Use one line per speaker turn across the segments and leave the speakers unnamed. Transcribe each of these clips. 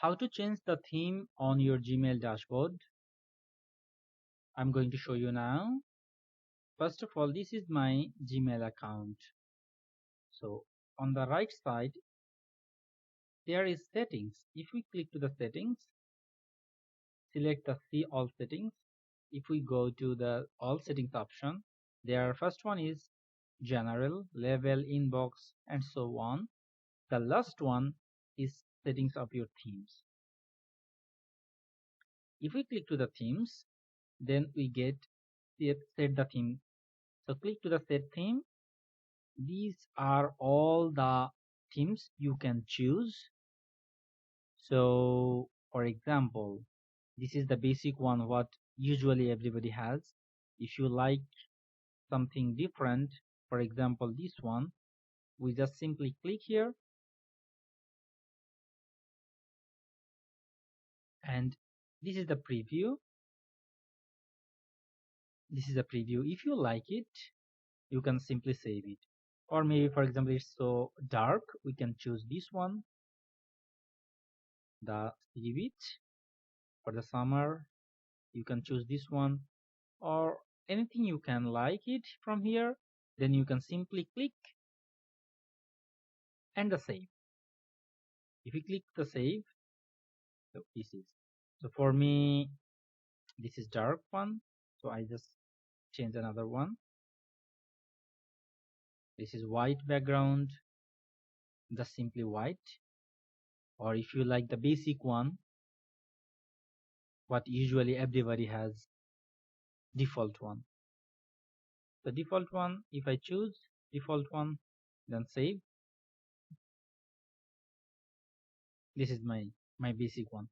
How to change the theme on your Gmail dashboard. I'm going to show you now. First of all, this is my Gmail account. So on the right side, there is settings. If we click to the settings, select the see all settings. If we go to the all settings option, there first one is general, level, inbox, and so on. The last one is settings of your themes. If we click to the themes, then we get set the theme. So click to the set theme. These are all the themes you can choose. So for example, this is the basic one what usually everybody has. If you like something different, for example this one, we just simply click here and this is the preview. This is a preview. If you like it, you can simply save it. Or maybe for example it's so dark, we can choose this one, the sea beach. For the summer you can choose this one, or anything you can like it from here. Then you can simply click and the save. If you click the save, so this is, so for me this is dark one, so I just change another one. This is white background, just simply white. Or if you like the basic one, what usually everybody has, default one. The default one, if I choose default one, then save. This is my basic one.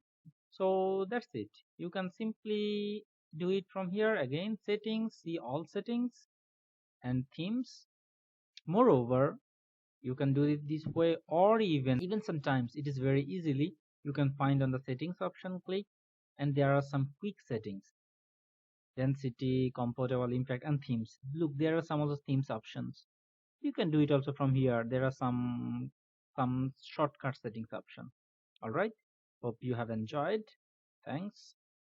So that's it. You can simply do it from here. Again, settings, see all settings and themes. Moreover, you can do it this way, or even sometimes it is very easily you can find on the settings option, click, and there are some quick settings: density, comfortable, impact, and themes. Look, there are some of the themes options. You can do it also from here. There are some shortcut settings option. All right, hope you have enjoyed. Thanks.